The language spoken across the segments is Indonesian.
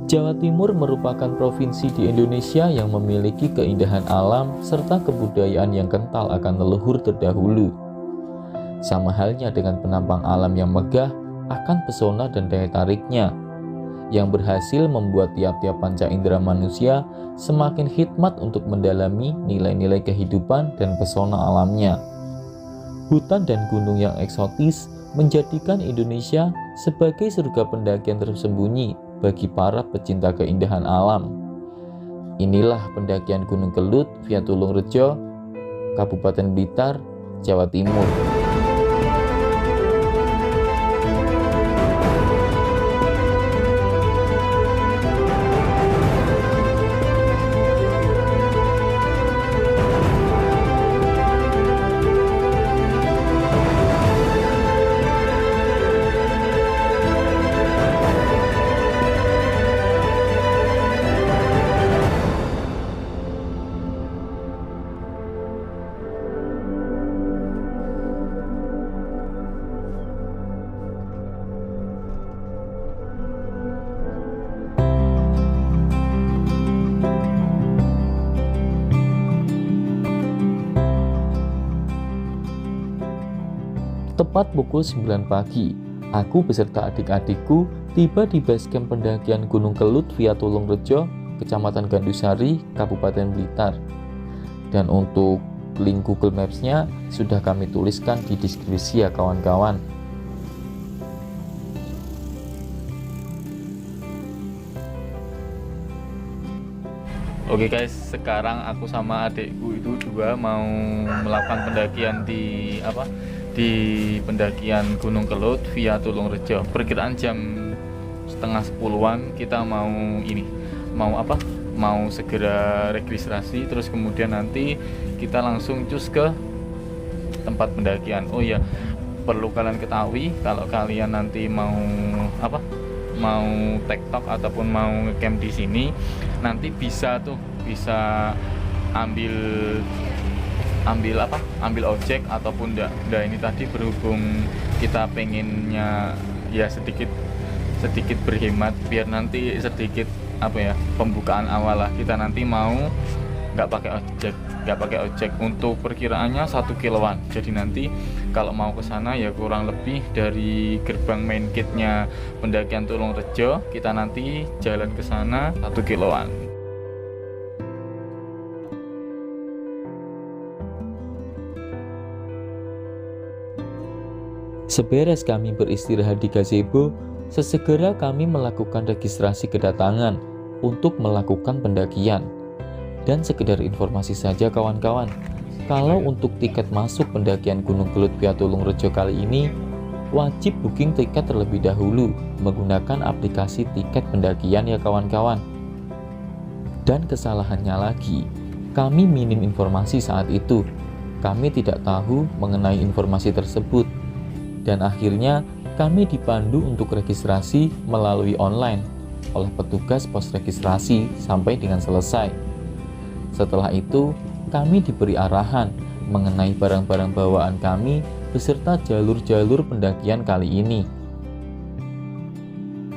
Jawa Timur merupakan provinsi di Indonesia yang memiliki keindahan alam serta kebudayaan yang kental akan leluhur terdahulu. Sama halnya dengan penampang alam yang megah akan pesona dan daya tariknya, yang berhasil membuat tiap-tiap panca indera manusia semakin hikmat untuk mendalami nilai-nilai kehidupan dan pesona alamnya. Hutan dan gunung yang eksotis menjadikan Indonesia sebagai surga pendakian tersembunyi bagi para pecinta keindahan alam. Inilah pendakian Gunung Kelut via Tulungrejo, Kabupaten Blitar, Jawa Timur. Tepat pukul 9 pagi, aku beserta adik-adikku tiba di basecamp pendakian Gunung Kelut via Tulungrejo, Kecamatan Gandusari, Kabupaten Blitar. Dan untuk link Google Maps-nya sudah kami tuliskan di deskripsi ya kawan-kawan. Oke guys, sekarang aku sama adikku itu juga mau melakukan pendakian di pendakian Gunung Kelut via Tulungrejo. Perkiraan jam setengah 10-an kita mau segera registrasi, terus kemudian nanti kita langsung cus ke tempat pendakian. Oh ya, perlu kalian ketahui kalau kalian nanti mau tektok ataupun mau ngecamp di sini, nanti bisa ambil ojek ataupun enggak. Ini tadi berhubung kita pengennya ya sedikit berhemat, biar nanti sedikit pembukaan awal lah. Kita nanti mau nggak pakai ojek untuk perkiraannya 1 kiloan. Jadi nanti kalau mau ke sana ya kurang lebih dari gerbang main gate-nya pendakian Tulungrejo, kita nanti jalan ke sana 1 kiloan. Seberes kami beristirahat di gazebo, sesegera kami melakukan registrasi kedatangan untuk melakukan pendakian. Dan sekedar informasi saja kawan-kawan, kalau untuk tiket masuk pendakian Gunung Kelut via Tulungrejo kali ini, wajib booking tiket terlebih dahulu menggunakan aplikasi tiket pendakian ya kawan-kawan. Dan kesalahannya lagi, kami minim informasi saat itu. Kami tidak tahu mengenai informasi tersebut. Dan akhirnya kami dipandu untuk registrasi melalui online oleh petugas pos registrasi sampai dengan selesai. Setelah itu, kami diberi arahan mengenai barang-barang bawaan kami beserta jalur-jalur pendakian kali ini.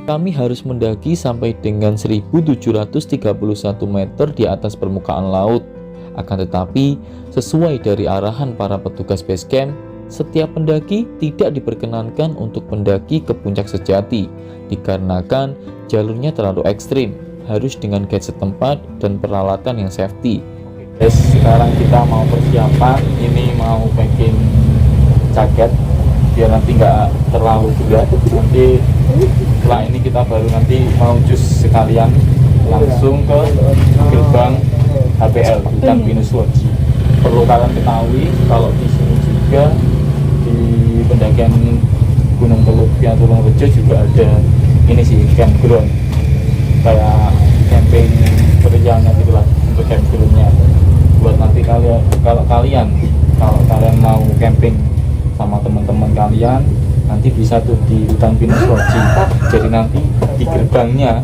Kami harus mendaki sampai dengan 1731 meter di atas permukaan laut. Akan tetapi, sesuai dari arahan para petugas basecamp, setiap pendaki tidak diperkenankan untuk mendaki ke puncak sejati, dikarenakan jalurnya terlalu ekstrim, harus dengan guide setempat dan peralatan yang safety. Oke guys, sekarang kita mau persiapan, ini mau packing jaket biar nanti nggak terlalu berat. Nanti setelah ini kita baru nanti mau cus sekalian langsung ke gerbang HPL, Hutan Pinus Lodji. Perlu kalian ketahui kalau di sini juga di pendakian Gunung Kelut via Tulungrejo juga ada campground, kayak camping periangnya gitulah untuk campgroundnya. Buat nanti kalau kalian mau camping sama teman-teman kalian, nanti bisa tuh di Hutan Pinus Lodji. Jadi nanti di gerbangnya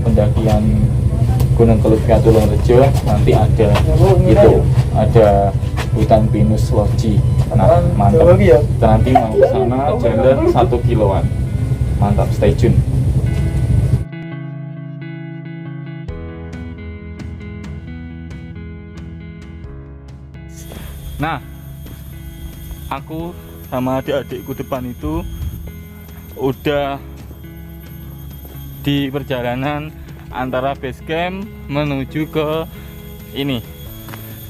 pendakian Gunung Kelut via Tulungrejo nanti ada Hutan Pinus Lodji. Nah, mantap. Kita nanti mau ke sana jalan 1 kiloan. Mantap, stay tune. Nah, aku sama adik-adikku depan itu udah di perjalanan antara base camp menuju ke ini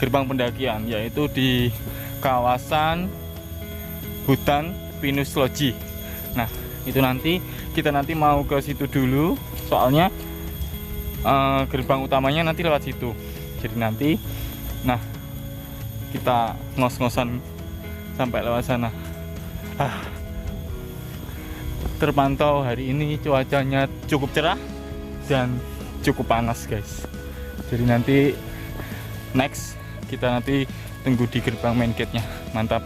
gerbang pendakian, yaitu di kawasan hutan Pinus Lodji. Nah, itu kita nanti mau ke situ dulu, soalnya gerbang utamanya nanti lewat situ. Jadi nanti, nah, kita ngos-ngosan sampai lewat sana. Terpantau hari ini cuacanya cukup cerah dan cukup panas, guys. Jadi nanti next kita nanti tunggu di gerbang main gate-nya. Mantap.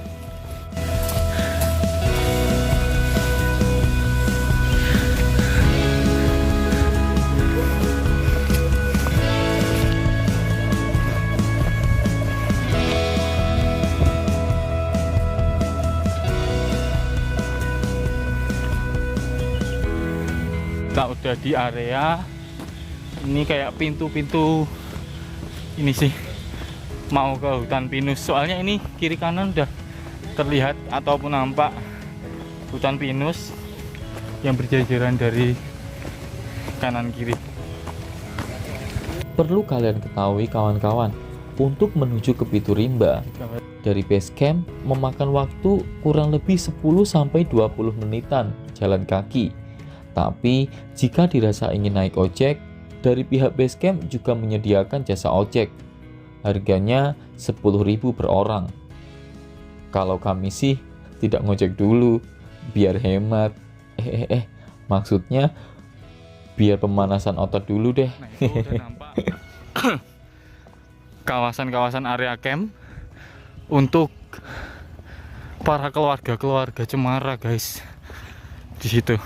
Kita udah di area ini, kayak pintu-pintu ini sih, mau ke hutan pinus. Soalnya ini kiri kanan udah terlihat ataupun nampak hutan pinus yang berjajaran dari kanan kiri. Perlu kalian ketahui kawan-kawan, untuk menuju ke Pitu Rimba dari base camp memakan waktu kurang lebih 10-20 menitan jalan kaki. Tapi jika dirasa ingin naik ojek, dari pihak base camp juga menyediakan jasa ojek. Harganya 10.000 per orang. Kalau kami sih tidak ngojek dulu, biar hemat. Maksudnya biar pemanasan otot dulu deh. Nah, itu udah nampak kawasan-kawasan area camp untuk para keluarga Cemara, guys. Di situ.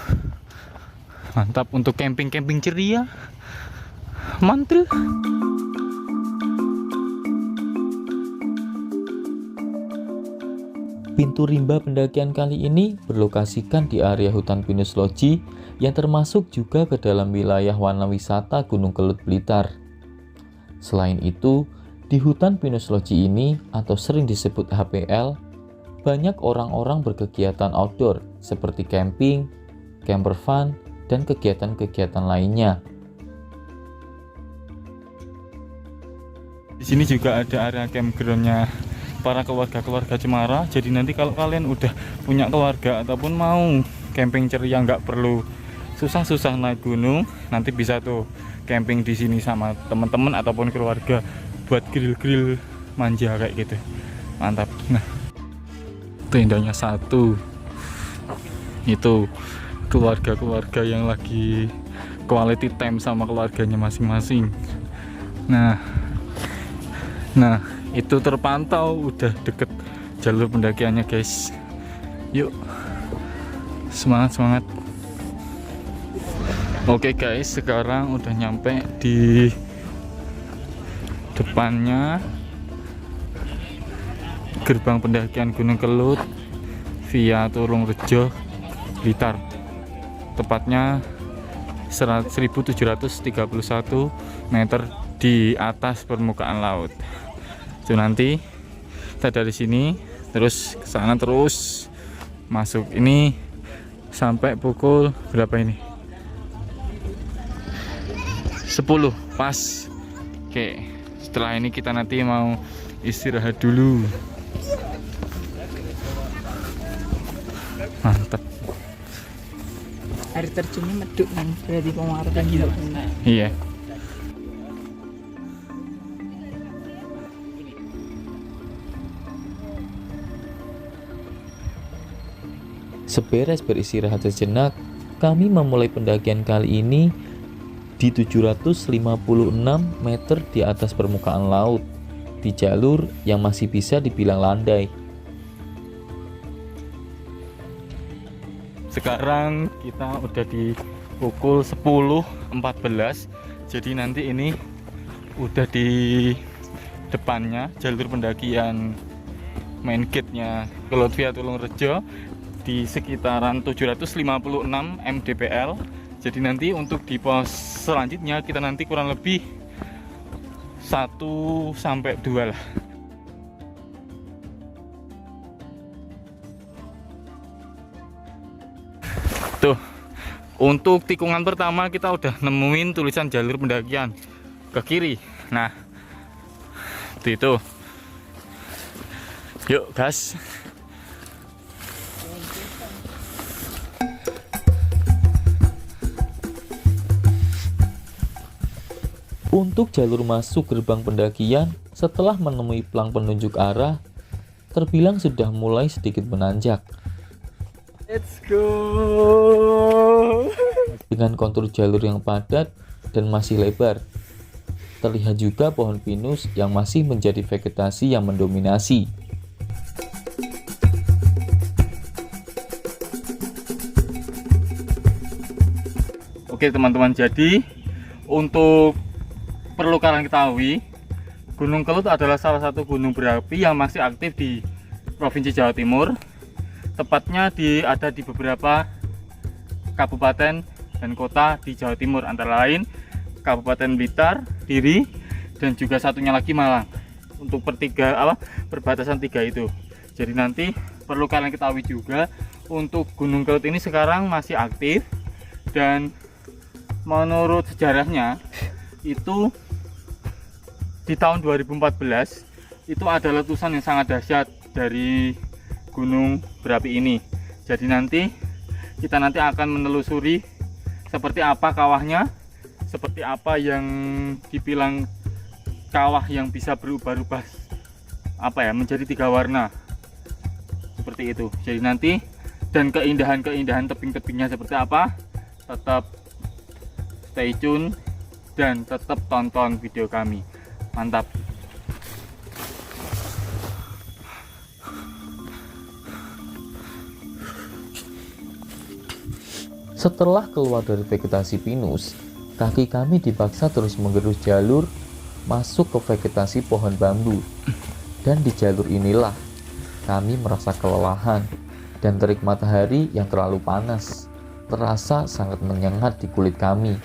Mantap untuk camping ceria. Mantul. Pintu Rimba pendakian kali ini berlokasikan di area hutan Pinus Lodji yang termasuk juga ke dalam wilayah warna wisata Gunung Kelut Blitar. Selain itu, di hutan Pinus Lodji ini atau sering disebut HPL, banyak orang-orang berkegiatan outdoor seperti camping, camper fun, dan kegiatan-kegiatan lainnya. Di sini juga ada area campgroundnya para keluarga Cemara. Jadi nanti kalau kalian udah punya keluarga ataupun mau camping ceria, nggak perlu susah-susah naik gunung, nanti bisa tuh camping di sini sama teman-teman ataupun keluarga buat grill manja kayak gitu. Mantap. Nah, tendanya satu. Itu keluarga yang lagi quality time sama keluarganya masing-masing. Nah, itu terpantau udah deket jalur pendakiannya, guys. Yuk, semangat. Oke guys, sekarang udah nyampe di depannya gerbang pendakian Gunung Kelut via Tulungrejo, Blitar. Tepatnya 1731 meter di atas permukaan laut. Itu nanti kita dari sini terus ke sana, terus masuk ini sampai pukul berapa ini? 10 pas. Oke, setelah ini kita nanti mau istirahat dulu. Mantap. Air terjunnya meduk kan, berarti pengaruhnya gitu. Iya. Seberes beristirahat sejenak, kami memulai pendakian kali ini di 756 meter di atas permukaan laut, di jalur yang masih bisa dibilang landai. Sekarang kita udah di pukul 10.14. Jadi nanti ini udah di depannya jalur pendakian main gate-nya Kelut via Tulungrejo di sekitaran 756 mdpl. Jadi nanti untuk di pos selanjutnya kita nanti kurang lebih 1 sampai 2 lah. Tuh, untuk tikungan pertama kita udah nemuin tulisan jalur pendakian ke kiri. Nah, itu. Yuk, gas. Untuk jalur masuk gerbang pendakian, setelah menemui pelang penunjuk arah, terbilang sudah mulai sedikit menanjak. Let's go. Dengan kontur jalur yang padat dan masih lebar. Terlihat juga pohon pinus yang masih menjadi vegetasi yang mendominasi. Oke teman-teman, jadi untuk perlu kalian ketahui, Gunung Kelut adalah salah satu gunung berapi yang masih aktif di Provinsi Jawa Timur. Tepatnya ada di beberapa kabupaten dan kota di Jawa Timur, antara lain Kabupaten Blitar, Diri, dan juga satunya lagi Malang. Untuk perbatasan tiga itu. Jadi nanti perlu kalian ketahui juga, untuk Gunung Kelut ini sekarang masih aktif, dan menurut sejarahnya itu di tahun 2014 itu ada letusan yang sangat dahsyat dari gunung berapi ini. Jadi kita nanti akan menelusuri seperti apa kawahnya, seperti apa yang dibilang kawah yang bisa berubah-ubah menjadi 3 warna seperti itu. Jadi nanti, dan keindahan-keindahan tebing-tebingnya seperti apa, tetap stay tune dan tetap tonton video kami. Mantap. Setelah keluar dari vegetasi pinus, kaki kami dipaksa terus menggerus jalur masuk ke vegetasi pohon bambu. Dan di jalur inilah kami merasa kelelahan dan terik matahari yang terlalu panas terasa sangat menyengat di kulit kami.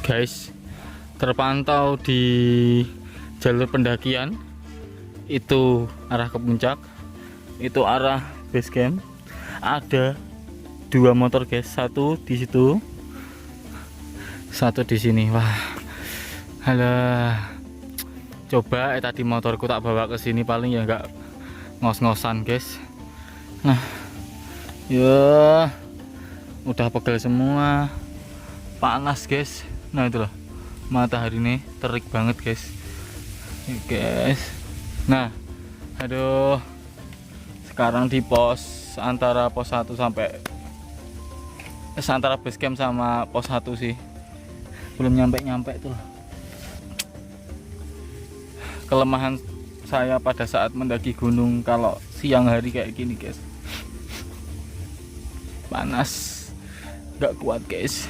Guys, terpantau di jalur pendakian itu arah ke puncak, itu arah base camp. Ada 2 motor guys, satu di situ, satu di sini. Wah, halah, coba tadi motorku tak bawa ke sini, paling ya nggak ngos-ngosan guys. Nah, ya udah pegel semua, panas guys. Nah itulah, matahari nih terik banget guys. Guys, nah aduh, sekarang di pos antara pos 1 sampai antara base camp sama pos 1 sih, belum nyampe tuh. Kelemahan saya pada saat mendaki gunung kalau siang hari kayak gini guys, panas, gak kuat guys.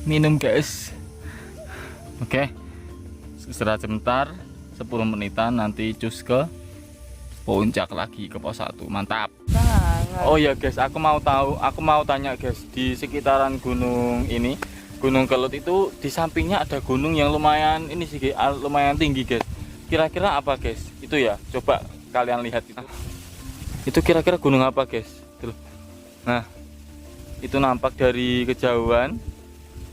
Minum guys. Oke, istirahat sebentar, 10 menitan, nanti cus ke puncak lagi ke pos 1. Mantap. Oh ya guys, aku mau tanya guys, di sekitaran gunung ini, Gunung Kelut itu di sampingnya ada gunung yang lumayan ini sih, lumayan tinggi guys. Kira-kira apa guys? Itu ya, coba kalian lihat itu. Itu kira-kira gunung apa guys? Tuh. Nah, itu nampak dari kejauhan.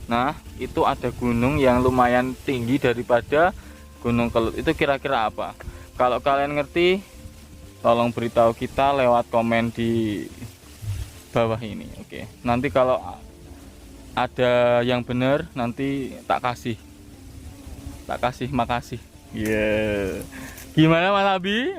Nah, itu ada gunung yang lumayan tinggi daripada Gunung Kelut. Itu kira-kira apa? Kalau kalian ngerti, tolong beritahu kita lewat komen di bawah ini. Oke. Nanti kalau ada yang benar, nanti tak kasih. Makasih. Yeah. Gimana Mas Abi?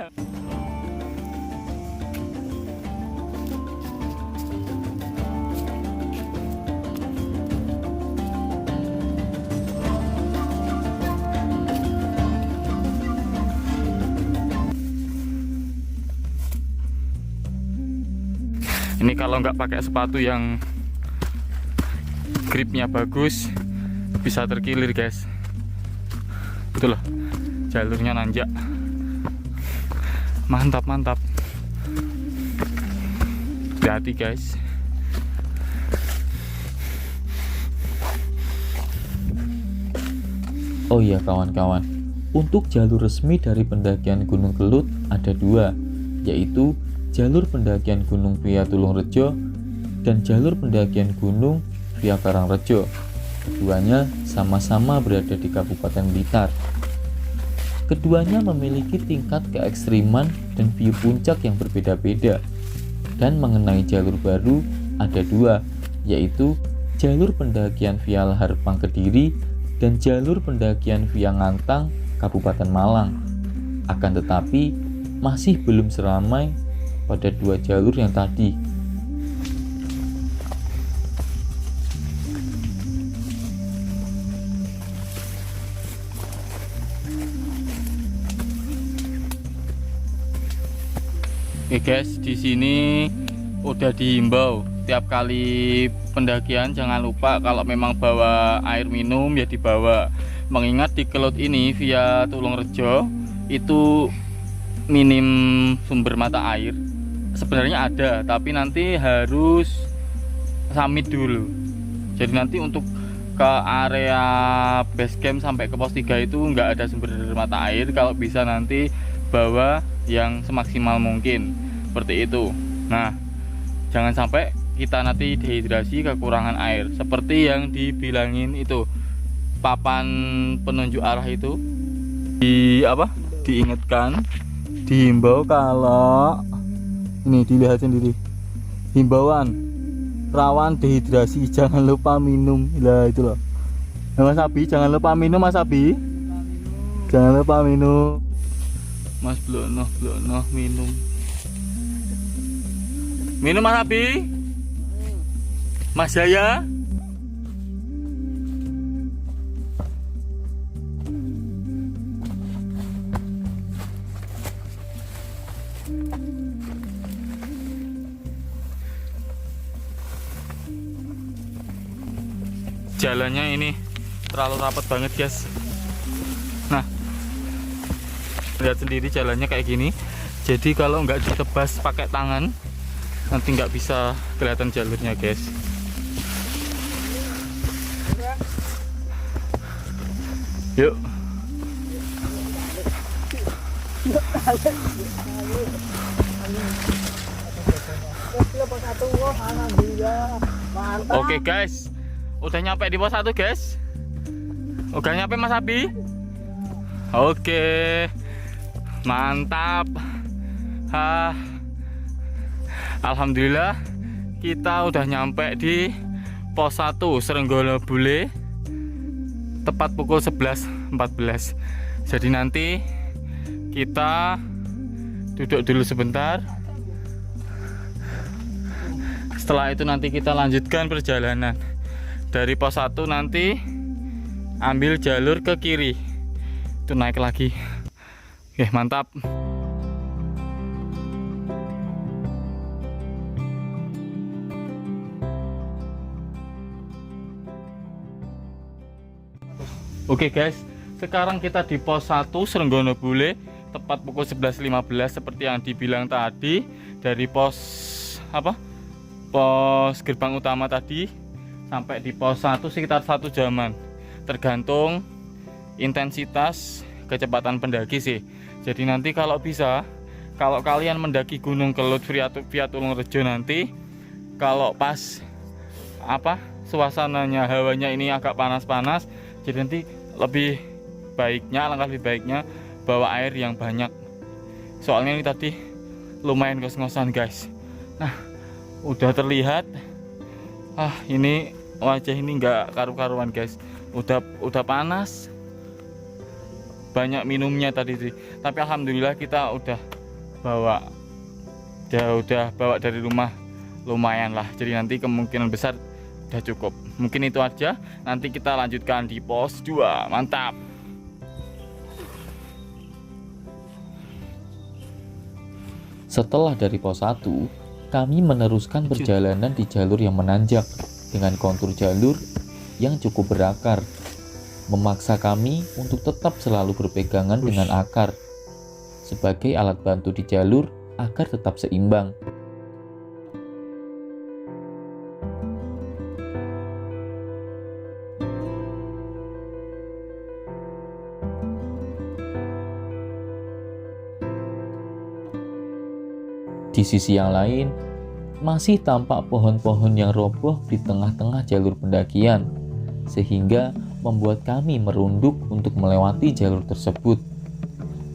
Ini kalau nggak pakai sepatu yang gripnya bagus, bisa terkilir guys. Itu loh, jalurnya nanjak. Mantap, mantap. Hati-hati guys. Oh iya kawan-kawan, untuk jalur resmi dari pendakian Gunung Kelut ada dua, yaitu jalur pendakian gunung via Tulungrejo dan jalur pendakian gunung via Karangrejo. Keduanya sama-sama berada di Kabupaten Blitar. Keduanya memiliki tingkat keekstriman dan view puncak yang berbeda-beda. Dan mengenai jalur baru ada dua, yaitu jalur pendakian via Lahar Pangkediri dan jalur pendakian via Ngantang, Kabupaten Malang. Akan tetapi masih belum seramai pada dua jalur yang tadi. Oke guys, di sini udah dihimbau tiap kali pendakian jangan lupa kalau memang bawa air minum ya dibawa. Mengingat di Kelut ini via Tulungrejo itu minim sumber mata air. Sebenarnya ada, tapi nanti harus summit dulu. Jadi nanti untuk ke area base camp sampai ke pos 3 itu nggak ada sumber mata air. Kalau bisa nanti bawa yang semaksimal mungkin seperti itu. Nah, jangan sampai kita nanti dehidrasi kekurangan air seperti yang dibilangin itu papan penunjuk arah itu diingatkan, dihimbau kalau ini dilihat sendiri himbauan rawan dehidrasi, jangan lupa minum. Lah itu loh Mas Abi, jangan lupa minum Mas Abi, jangan lupa minum Mas Blono minum Mas Abi, Mas Jaya. Jalannya ini terlalu rapat banget guys. Nah, lihat sendiri jalannya kayak gini. Jadi kalau nggak ditebas pakai tangan nanti nggak bisa kelihatan jalurnya guys. Yuk. Oke guys, udah nyampe di pos 1 guys. Udah nyampe Mas Abi. Oke, mantap. Alhamdulillah kita udah nyampe di pos 1 Srenggono Bule tepat pukul 11.14. Jadi nanti kita duduk dulu sebentar. Setelah itu nanti kita lanjutkan perjalanan. Dari pos 1 nanti ambil jalur ke kiri, itu naik lagi. Oke, mantap. Oke guys, sekarang kita di pos 1 Srenggono Bule tepat pukul 11.15 seperti yang dibilang tadi. Dari pos pos gerbang utama tadi sampai di pos 1 sekitar 1 jaman, tergantung intensitas kecepatan pendaki sih. Jadi nanti kalau bisa, kalau kalian mendaki Gunung Kelut via Tulungrejo nanti, kalau pas suasananya, hawanya ini agak panas-panas, jadi nanti alangkah lebih baiknya bawa air yang banyak. Soalnya ini tadi lumayan ngos-ngosan guys. Nah, udah terlihat ini wajah ini nggak karu-karuan guys, udah panas, banyak minumnya tadi sih. Tapi alhamdulillah kita udah bawa dari rumah lumayan lah, jadi nanti kemungkinan besar udah cukup. Mungkin itu aja, nanti kita lanjutkan di pos 2. Mantap. Setelah dari pos 1, kami meneruskan perjalanan di jalur yang menanjak dengan kontur jalur yang cukup berakar. memaksa kami untuk tetap selalu berpegangan dengan akar sebagai alat bantu di jalur agar tetap seimbang. Di sisi yang lain, masih tampak pohon-pohon yang roboh di tengah-tengah jalur pendakian, sehingga membuat kami merunduk untuk melewati jalur tersebut.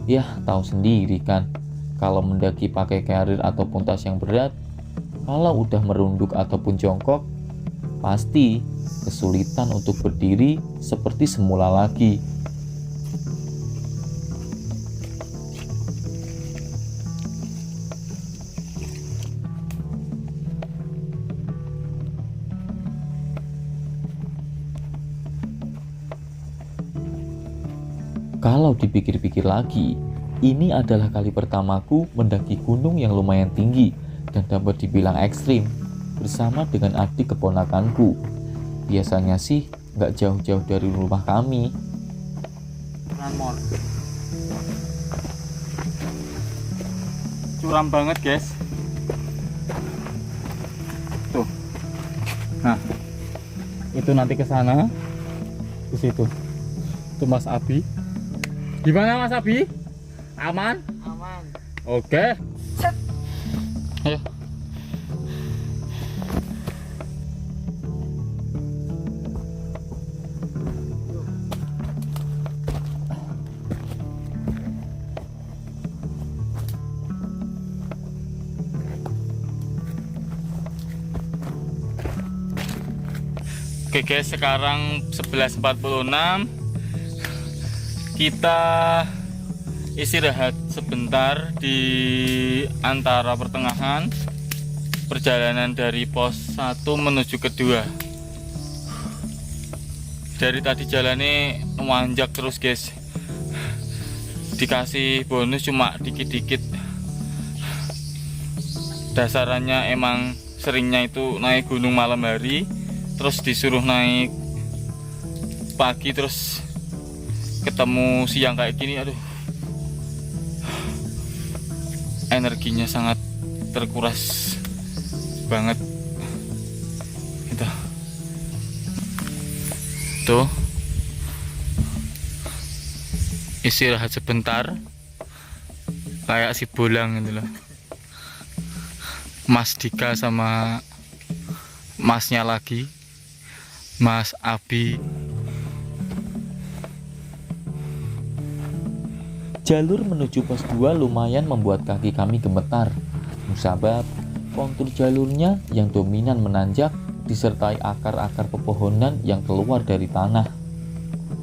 Yah, tahu sendiri kan, kalau mendaki pakai carrier ataupun tas yang berat, kalau udah merunduk ataupun jongkok, pasti kesulitan untuk berdiri seperti semula lagi. Kalau dipikir-pikir lagi, ini adalah kali pertamaku mendaki gunung yang lumayan tinggi dan dapat dibilang ekstrim bersama dengan adik keponakanku. Biasanya sih nggak jauh-jauh dari rumah kami. Curam banget guys. Tuh. Nah, itu nanti ke sana, ke situ. Itu Mas Abi. Gimana Mas Abi? Aman? Aman. Oke. Set. Ayo. Oke guys, sekarang 11.46. Kita istirahat sebentar di antara pertengahan perjalanan dari pos 1 menuju ke 2. Dari tadi jalannya menanjak terus guys. Dikasih bonus cuma dikit-dikit. Dasarannya emang seringnya itu naik gunung malam hari, terus disuruh naik pagi, terus ketemu siang kayak gini, aduh, energinya sangat terkuras banget gitu. Tuh, istirahat sebentar kayak si bolang gitu loh. Mas Dika sama masnya lagi, Mas Abi. Jalur menuju pos 2 lumayan membuat kaki kami gemetar, musabab kontur jalurnya yang dominan menanjak disertai akar-akar pepohonan yang keluar dari tanah,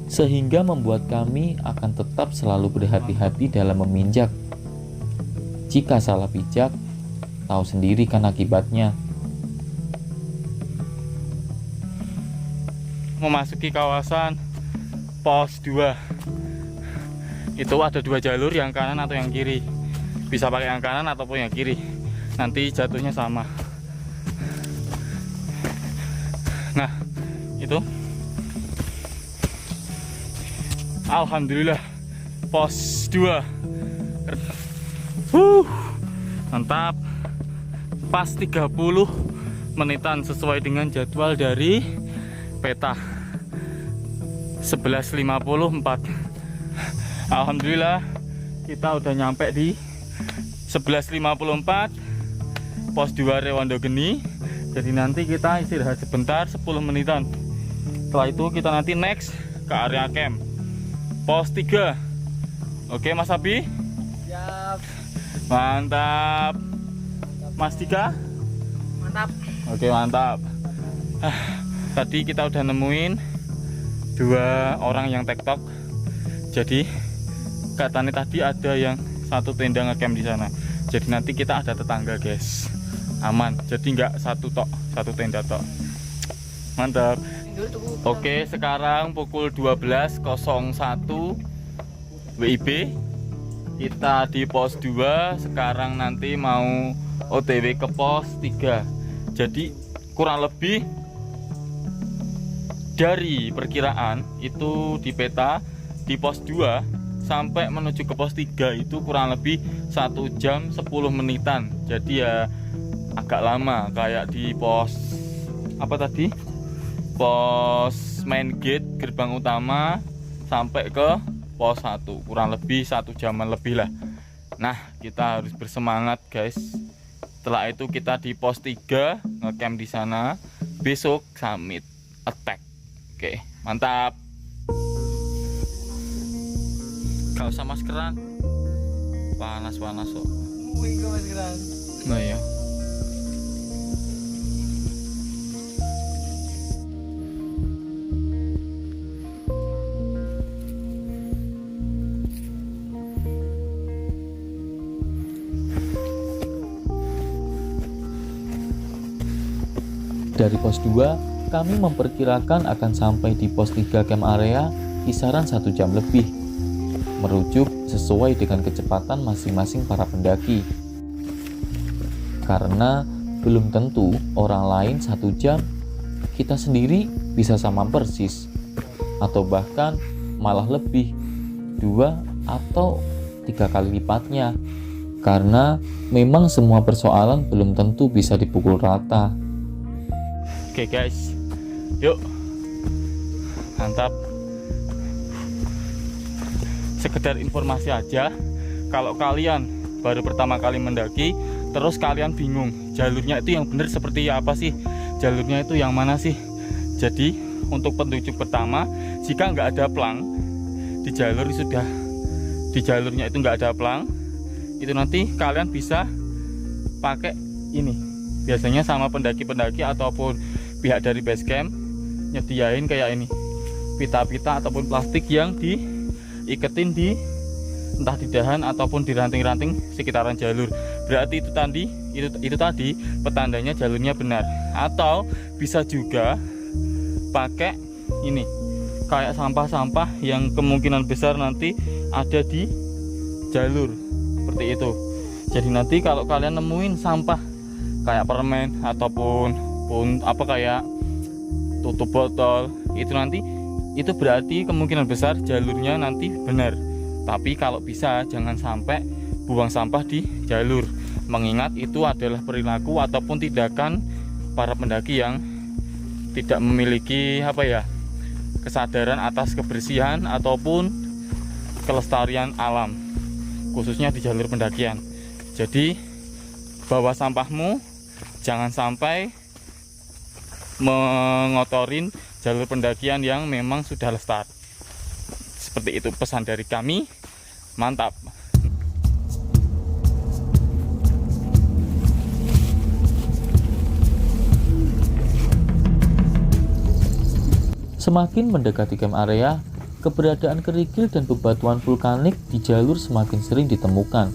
sehingga membuat kami akan tetap selalu berhati-hati dalam meminjak. Jika salah pijak, tahu sendiri kan akibatnya. Memasuki kawasan pos 2. Itu ada 2 jalur, yang kanan atau yang kiri. Bisa pakai yang kanan ataupun yang kiri, nanti jatuhnya sama. Nah, itu alhamdulillah pos 2. Mantap. Pas 30 menitan sesuai dengan jadwal dari peta 11.54. Alhamdulillah kita udah nyampe di 11.54 pos 2 Rewondo Geni. Jadi nanti kita istirahat sebentar 10 menitan. Setelah itu kita nanti next ke area camp pos 3. Oke Mas Abi? Siap. Mantap. Mas Dika? Mantap. Oke, mantap. Tadi kita udah nemuin 2 orang yang tektok. Jadi katanya tadi ada yang 1 tenda ngecamp di sana. Jadi nanti kita ada tetangga guys, aman. Jadi nggak 1 tenda tok. Mantap. Oke, sekarang pukul 12.01 WIB. Kita di pos 2. Sekarang nanti mau OTW ke pos 3. Jadi kurang lebih Dari perkiraan itu di peta di pos 2 sampai menuju ke pos 3 itu kurang lebih 1 jam 10 menitan. Jadi ya agak lama, kayak di pos apa tadi? Pos main gate gerbang utama sampai ke pos 1 kurang lebih 1 jaman lebih lah. Nah, kita harus bersemangat guys. Setelah itu kita di pos 3 ngecamp di sana. Besok summit attack. Oke, mantap. Gak usah maskeran. Panas-panas kok. Wih, gak maskeran. Nah ya. Dari pos 2, kami memperkirakan akan sampai di pos 3 camp area kisaran 1 jam lebih, merujuk sesuai dengan kecepatan masing-masing para pendaki. Karena belum tentu orang lain 1 jam, kita sendiri bisa sama persis, atau bahkan malah lebih, 2 atau 3 kali lipatnya. Karena memang semua persoalan belum tentu bisa dipukul rata. Oke guys, yuk, mantap. Sekedar informasi aja, kalau kalian baru pertama kali mendaki, terus kalian bingung jalurnya itu yang benar seperti apa sih, jalurnya itu yang mana sih. Jadi untuk petunjuk pertama, jika nggak ada plang di jalurnya itu nggak ada plang, itu nanti kalian bisa pakai ini. Biasanya sama pendaki-pendaki ataupun pihak dari base camp nyediain kayak ini, pita-pita ataupun plastik yang diiketin di entah di dahan ataupun di ranting-ranting sekitaran jalur. Berarti itu tadi petandanya jalurnya benar. Atau bisa juga pakai ini, kayak sampah-sampah yang kemungkinan besar nanti ada di jalur seperti itu. Jadi nanti kalau kalian nemuin sampah kayak permen ataupun apa kayak tutup botol, itu berarti kemungkinan besar jalurnya nanti benar. Tapi kalau bisa jangan sampai buang sampah di jalur, mengingat itu adalah perilaku ataupun tindakan para pendaki yang tidak memiliki kesadaran atas kebersihan ataupun kelestarian alam, khususnya di jalur pendakian. Jadi bawa sampahmu, jangan sampai mengotorin jalur pendakian yang memang sudah lestari. Seperti itu pesan dari kami. Mantap. Semakin mendekati camp area, keberadaan kerikil dan bebatuan vulkanik di jalur semakin sering ditemukan.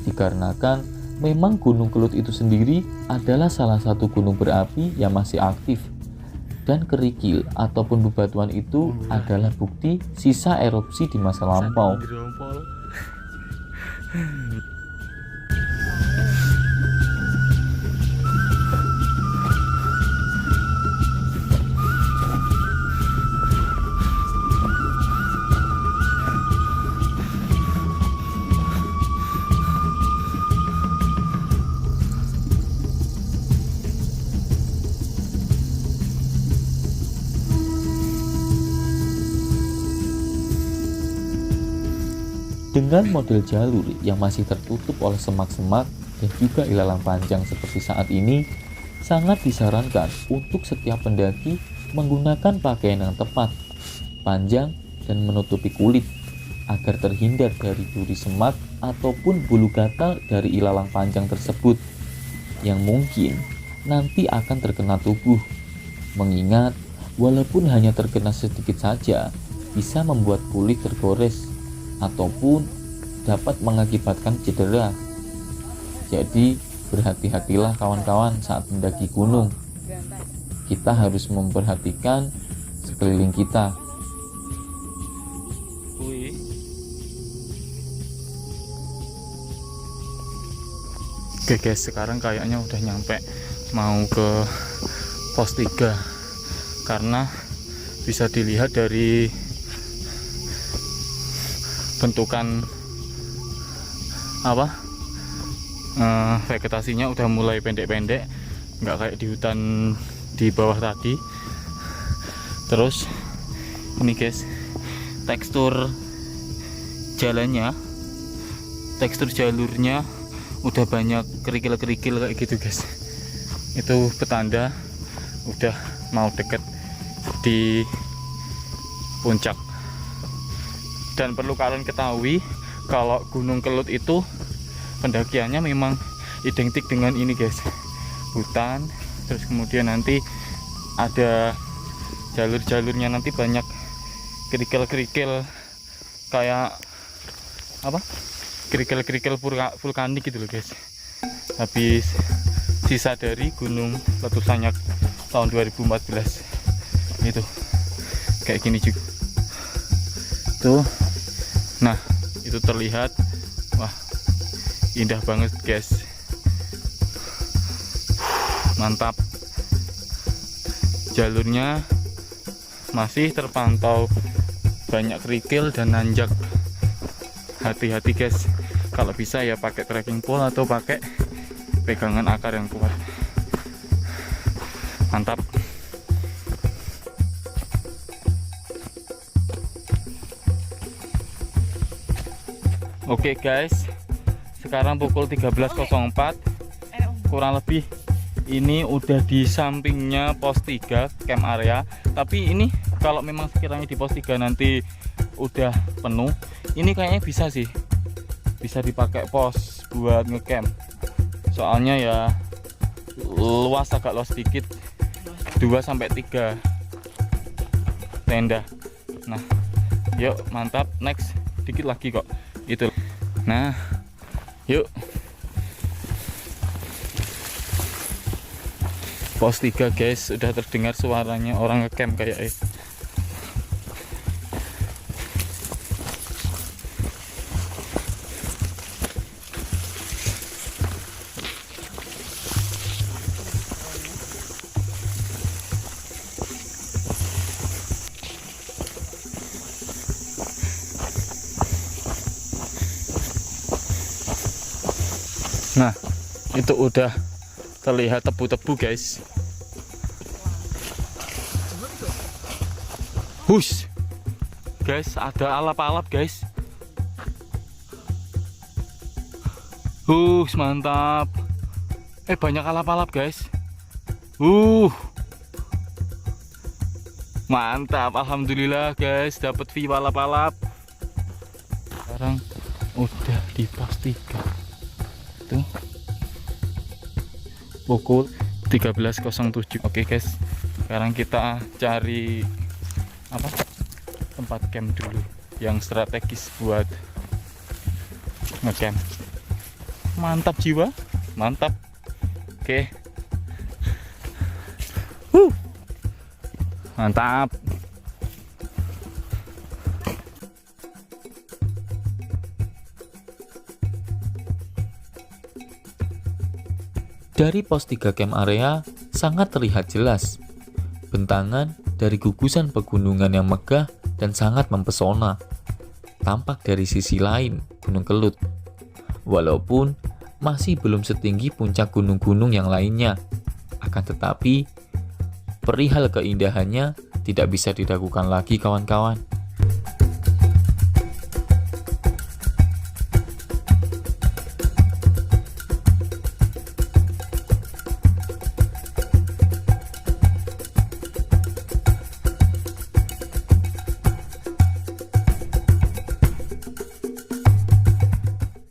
Dikarenakan memang Gunung Kelut itu sendiri adalah salah satu gunung berapi yang masih aktif. Dan kerikil ataupun bebatuan itu adalah bukti sisa erupsi di masa lampau. Dengan model jalur yang masih tertutup oleh semak-semak dan juga ilalang panjang seperti saat ini, sangat disarankan untuk setiap pendaki menggunakan pakaian yang tepat, panjang dan menutupi kulit agar terhindar dari duri semak ataupun bulu gatal dari ilalang panjang tersebut yang mungkin nanti akan terkena tubuh. Mengingat walaupun hanya terkena sedikit saja bisa membuat kulit tergores ataupun dapat mengakibatkan cedera. Jadi berhati-hatilah kawan-kawan saat mendaki gunung. Kita harus memperhatikan sekeliling kita. Oke guys, sekarang kayaknya udah nyampe mau ke pos 3 karena bisa dilihat dari bentukan vegetasinya udah mulai pendek-pendek, nggak kayak di hutan di bawah tadi. Terus ini guys, tekstur jalurnya udah banyak kerikil-kerikil kayak gitu guys. Itu petanda udah mau deket di puncak. Dan perlu kalian ketahui kalau Gunung Kelut itu pendakiannya memang identik dengan ini guys, hutan. Terus kemudian nanti ada jalur-jalurnya, nanti banyak kerikil-kerikil kayak kerikil-kerikil vulkanik gitu loh guys. Habis sisa dari gunung letusannya tahun 2014 itu kayak gini juga tuh. Nah itu terlihat, wah indah banget guys, mantap. Jalurnya masih terpantau banyak kerikil dan nanjak. Hati-hati guys, kalau bisa ya pakai trekking pole atau pakai pegangan akar yang kuat. Mantap. Oke guys, sekarang pukul 13.04 kurang lebih. Ini udah di sampingnya pos 3 camp area. Tapi ini kalau memang sekiranya di pos 3 nanti udah penuh, ini kayaknya bisa sih, bisa dipakai pos buat ngecamp. Soalnya ya luas, agak luas sedikit, 2-3 tenda. Nah yuk mantap, next dikit lagi kok itu. Nah yuk, pos 3 guys, udah terdengar suaranya orang ngecamp kayak Nah itu udah terlihat tebu-tebu guys. Hush guys, ada alap-alap guys. Mantap. Banyak alap-alap guys. Mantap, alhamdulillah guys, dapat view alap-alap. Sekarang udah di pos 3 tuh, pukul 13.07. Oke guys, sekarang kita cari tempat camp dulu yang strategis buat ngecamp. Mantap jiwa, mantap. Oke. Mantap. Dari pos 3 camp area sangat terlihat jelas bentangan dari gugusan pegunungan yang megah dan sangat mempesona tampak dari sisi lain Gunung Kelut. Walaupun masih belum setinggi puncak gunung-gunung yang lainnya, akan tetapi perihal keindahannya tidak bisa diragukan lagi kawan-kawan.